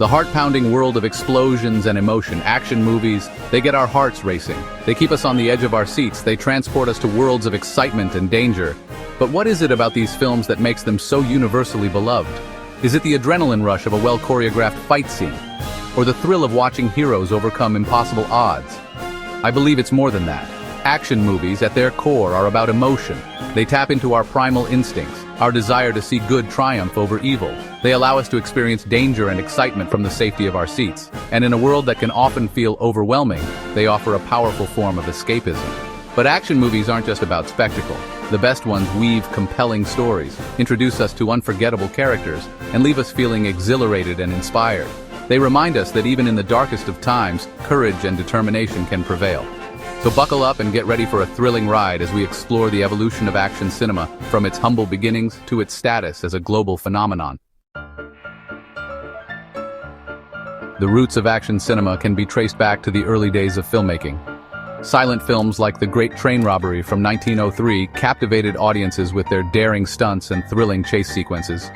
The heart-pounding world of explosions and emotion, action movies, they get our hearts racing. They keep us on the edge of our seats, they transport us to worlds of excitement and danger. But what is it about these films that makes them so universally beloved? Is it the adrenaline rush of a well-choreographed fight scene? Or the thrill of watching heroes overcome impossible odds? I believe it's more than that. Action movies, at their core, are about emotion. They tap into our primal instincts, our desire to see good triumph over evil. They allow us to experience danger and excitement from the safety of our seats. And in a world that can often feel overwhelming, they offer a powerful form of escapism. But action movies aren't just about spectacle. The best ones weave compelling stories, introduce us to unforgettable characters, and leave us feeling exhilarated and inspired. They remind us that even in the darkest of times, courage and determination can prevail. So buckle up and get ready for a thrilling ride as we explore the evolution of action cinema, from its humble beginnings to its status as a global phenomenon. The roots of action cinema can be traced back to the early days of filmmaking. Silent films like The Great Train Robbery from 1903 captivated audiences with their daring stunts and thrilling chase sequences.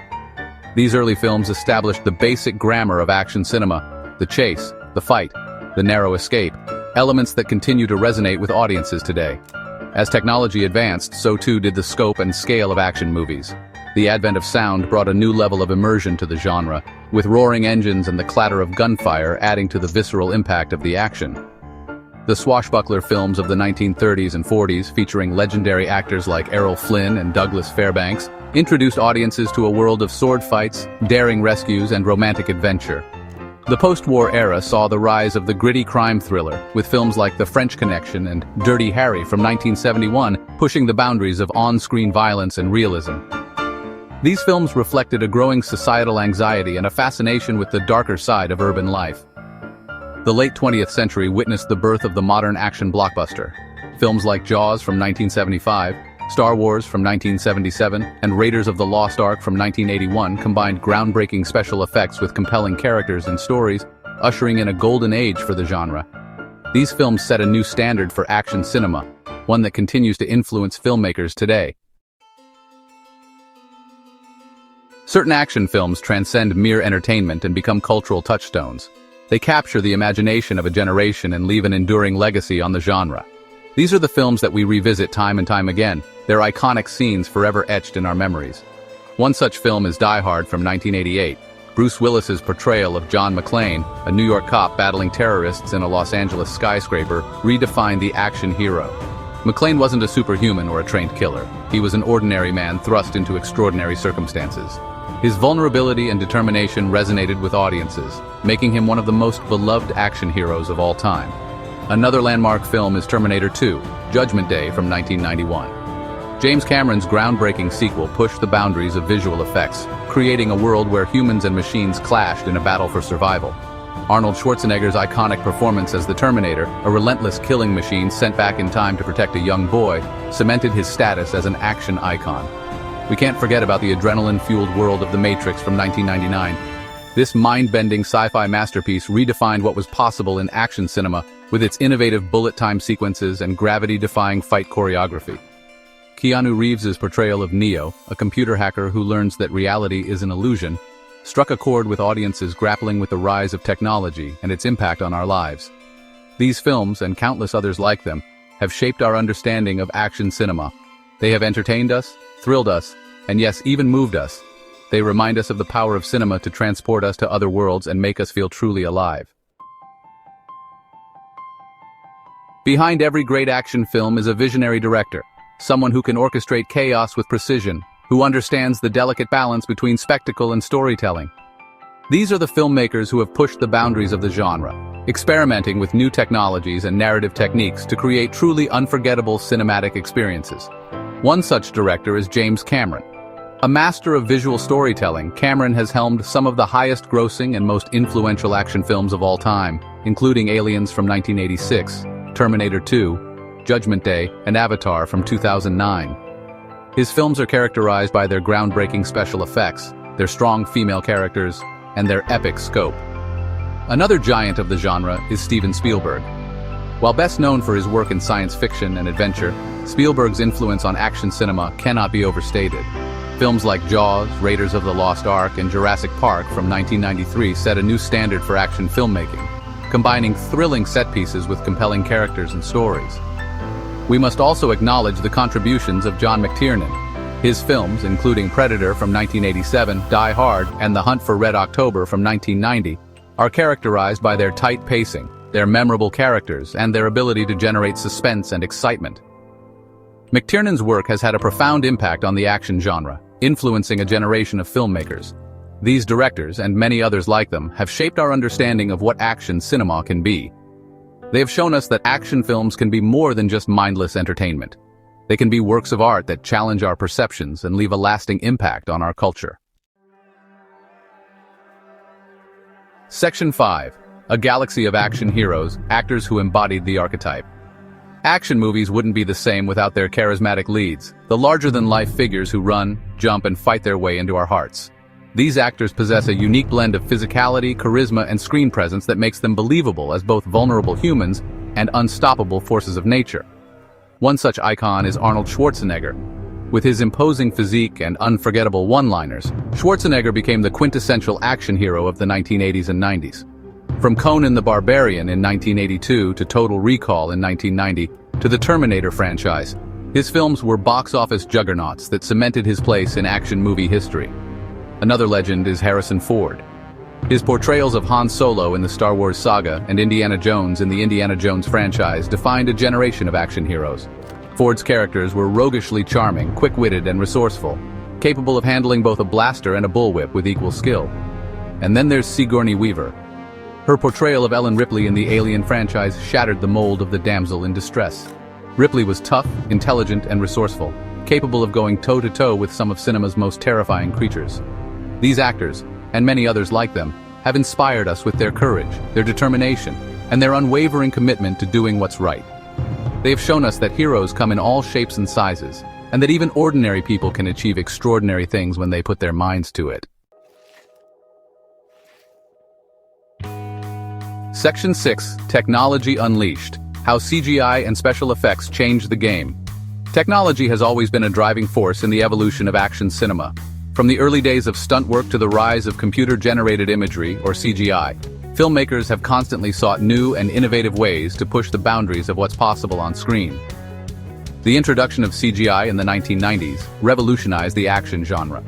These early films established the basic grammar of action cinema: the chase, the fight, the narrow escape, elements that continue to resonate with audiences today. As technology advanced, so too did the scope and scale of action movies. The advent of sound brought a new level of immersion to the genre, with roaring engines and the clatter of gunfire adding to the visceral impact of the action. The swashbuckler films of the 1930s and 40s, featuring legendary actors like Errol Flynn and Douglas Fairbanks, introduced audiences to a world of sword fights, daring rescues, and romantic adventure. The post-war era saw the rise of the gritty crime thriller, with films like The French Connection and Dirty Harry from 1971 pushing the boundaries of on-screen violence and realism. These films reflected a growing societal anxiety and a fascination with the darker side of urban life. The late 20th century witnessed the birth of the modern action blockbuster. Films like Jaws from 1975, Star Wars from 1977, and Raiders of the Lost Ark from 1981 combined groundbreaking special effects with compelling characters and stories, ushering in a golden age for the genre. These films set a new standard for action cinema, one that continues to influence filmmakers today. Certain action films transcend mere entertainment and become cultural touchstones. They capture the imagination of a generation and leave an enduring legacy on the genre. These are the films that we revisit time and time again, their iconic scenes forever etched in our memories. One such film is Die Hard from 1988. Bruce Willis's portrayal of John McClane, a New York cop battling terrorists in a Los Angeles skyscraper, redefined the action hero. McClane wasn't a superhuman or a trained killer. He was an ordinary man thrust into extraordinary circumstances. His vulnerability and determination resonated with audiences, making him one of the most beloved action heroes of all time. Another landmark film is Terminator 2, Judgment Day from 1991. James Cameron's groundbreaking sequel pushed the boundaries of visual effects, creating a world where humans and machines clashed in a battle for survival. Arnold Schwarzenegger's iconic performance as the Terminator, a relentless killing machine sent back in time to protect a young boy, cemented his status as an action icon. We can't forget about the adrenaline-fueled world of The Matrix from 1999. This mind-bending sci-fi masterpiece redefined what was possible in action cinema with its innovative bullet-time sequences and gravity-defying fight choreography. Keanu Reeves's portrayal of Neo, a computer hacker who learns that reality is an illusion, struck a chord with audiences grappling with the rise of technology and its impact on our lives. These films, and countless others like them, have shaped our understanding of action cinema. They have entertained us, thrilled us, and yes, even moved us. They remind us of the power of cinema to transport us to other worlds and make us feel truly alive. Behind every great action film is a visionary director, someone who can orchestrate chaos with precision, who understands the delicate balance between spectacle and storytelling. These are the filmmakers who have pushed the boundaries of the genre, experimenting with new technologies and narrative techniques to create truly unforgettable cinematic experiences. One such director is James Cameron. A master of visual storytelling, Cameron has helmed some of the highest-grossing and most influential action films of all time, including Aliens from 1986, Terminator 2, Judgment Day, and Avatar from 2009. His films are characterized by their groundbreaking special effects, their strong female characters, and their epic scope. Another giant of the genre is Steven Spielberg. While best known for his work in science fiction and adventure, Spielberg's influence on action cinema cannot be overstated. Films like Jaws, Raiders of the Lost Ark, and Jurassic Park from 1993 set a new standard for action filmmaking, combining thrilling set pieces with compelling characters and stories. We must also acknowledge the contributions of John McTiernan. His films, including Predator from 1987, Die Hard, and The Hunt for Red October from 1990, are characterized by their tight pacing, their memorable characters, and their ability to generate suspense and excitement. McTiernan's work has had a profound impact on the action genre, influencing a generation of filmmakers. These directors, and many others like them, have shaped our understanding of what action cinema can be. They have shown us that action films can be more than just mindless entertainment. They can be works of art that challenge our perceptions and leave a lasting impact on our culture. Section 5. A galaxy of action heroes, actors who embodied the archetype. Action movies wouldn't be the same without their charismatic leads, the larger-than-life figures who run, jump, and fight their way into our hearts. These actors possess a unique blend of physicality, charisma, and screen presence that makes them believable as both vulnerable humans and unstoppable forces of nature. One such icon is Arnold Schwarzenegger. With his imposing physique and unforgettable one-liners, Schwarzenegger became the quintessential action hero of the 1980s and 90s. From Conan the Barbarian in 1982 to Total Recall in 1990 to the Terminator franchise, his films were box office juggernauts that cemented his place in action movie history. Another legend is Harrison Ford. His portrayals of Han Solo in the Star Wars saga and Indiana Jones in the Indiana Jones franchise defined a generation of action heroes. Ford's characters were roguishly charming, quick-witted, and resourceful, capable of handling both a blaster and a bullwhip with equal skill. And then there's Sigourney Weaver. Her portrayal of Ellen Ripley in the Alien franchise shattered the mold of the damsel in distress. Ripley was tough, intelligent, and resourceful, capable of going toe-to-toe with some of cinema's most terrifying creatures. These actors, and many others like them, have inspired us with their courage, their determination, and their unwavering commitment to doing what's right. They have shown us that heroes come in all shapes and sizes, and that even ordinary people can achieve extraordinary things when they put their minds to it. Section 6. Technology Unleashed. How CGI and special effects changed the game. Technology has always been a driving force in the evolution of action cinema. From the early days of stunt work to the rise of computer-generated imagery, or CGI, filmmakers have constantly sought new and innovative ways to push the boundaries of what's possible on screen. The introduction of CGI in the 1990s revolutionized the action genre.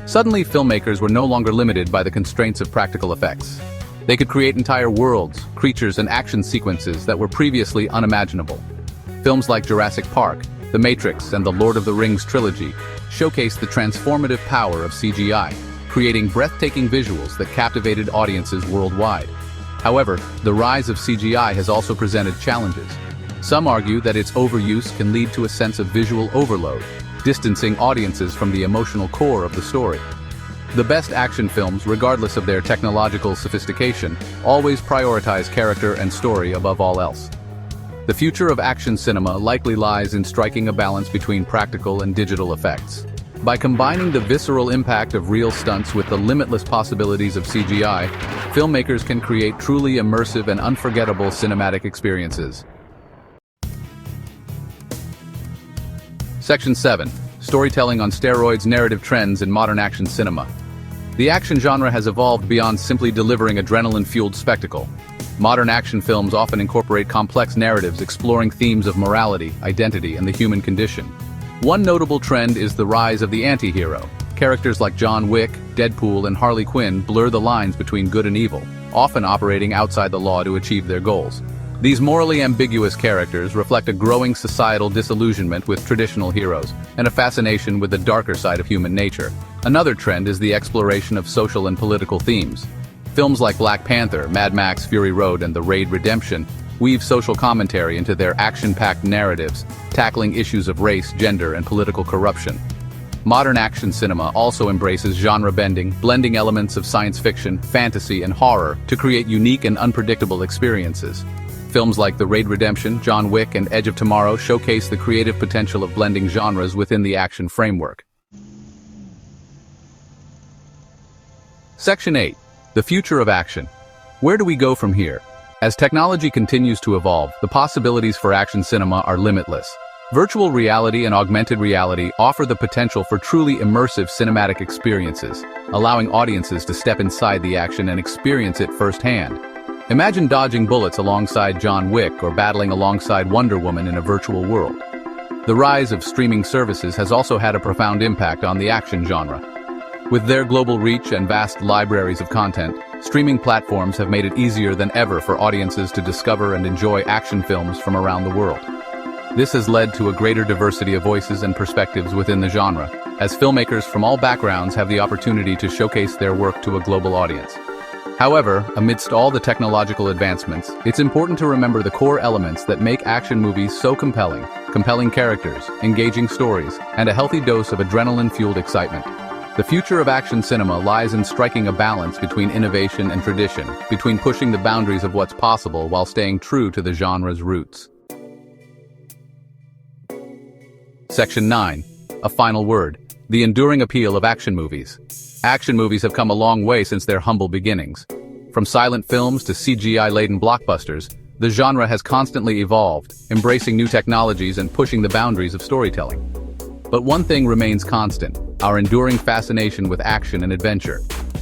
Suddenly, filmmakers were no longer limited by the constraints of practical effects. They could create entire worlds, creatures, and action sequences that were previously unimaginable. Films like Jurassic Park, The Matrix, and the Lord of the Rings trilogy showcased the transformative power of CGI, creating breathtaking visuals that captivated audiences worldwide. However, the rise of CGI has also presented challenges. Some argue that its overuse can lead to a sense of visual overload, distancing audiences from the emotional core of the story. The best action films, regardless of their technological sophistication, always prioritize character and story above all else. The future of action cinema likely lies in striking a balance between practical and digital effects. By combining the visceral impact of real stunts with the limitless possibilities of CGI, filmmakers can create truly immersive and unforgettable cinematic experiences. Section 7. Storytelling on steroids: narrative trends in modern action cinema. The action genre has evolved beyond simply delivering adrenaline-fueled spectacle. Modern action films often incorporate complex narratives exploring themes of morality, identity, and the human condition. One notable trend is the rise of the anti-hero. Characters like John Wick, Deadpool, and Harley Quinn blur the lines between good and evil, often operating outside the law to achieve their goals. These morally ambiguous characters reflect a growing societal disillusionment with traditional heroes, and a fascination with the darker side of human nature. Another trend is the exploration of social and political themes. Films like Black Panther, Mad Max: Fury Road, and The Raid: Redemption weave social commentary into their action-packed narratives, tackling issues of race, gender, and political corruption. Modern action cinema also embraces genre bending, blending elements of science fiction, fantasy, and horror to create unique and unpredictable experiences. Films like The Raid: Redemption, John Wick, and Edge of Tomorrow showcase the creative potential of blending genres within the action framework. Section 8. The future of action. Where do we go from here? As technology continues to evolve, the possibilities for action cinema are limitless. Virtual reality and augmented reality offer the potential for truly immersive cinematic experiences, allowing audiences to step inside the action and experience it firsthand. Imagine dodging bullets alongside John Wick or battling alongside Wonder Woman in a virtual world. The rise of streaming services has also had a profound impact on the action genre. With their global reach and vast libraries of content, streaming platforms have made it easier than ever for audiences to discover and enjoy action films from around the world. This has led to a greater diversity of voices and perspectives within the genre, as filmmakers from all backgrounds have the opportunity to showcase their work to a global audience. However, amidst all the technological advancements, it's important to remember the core elements that make action movies so compelling: characters, engaging stories, and a healthy dose of adrenaline-fueled excitement. The future of action cinema lies in striking a balance between innovation and tradition, between pushing the boundaries of what's possible while staying true to the genre's roots. Section 9. A final word. The enduring appeal of action movies. Action movies have come a long way since their humble beginnings. From silent films to CGI-laden blockbusters, the genre has constantly evolved, embracing new technologies and pushing the boundaries of storytelling. But one thing remains constant: our enduring fascination with action and adventure.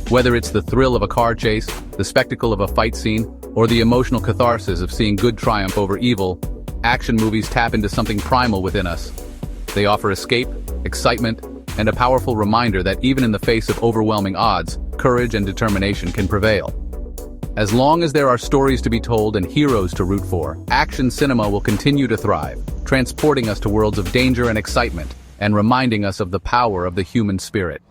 Whether it's the thrill of a car chase, the spectacle of a fight scene, or the emotional catharsis of seeing good triumph over evil, action movies tap into something primal within us. They offer escape, excitement, and a powerful reminder that even in the face of overwhelming odds, courage and determination can prevail. As long as there are stories to be told and heroes to root for, action cinema will continue to thrive, transporting us to worlds of danger and excitement, and reminding us of the power of the human spirit.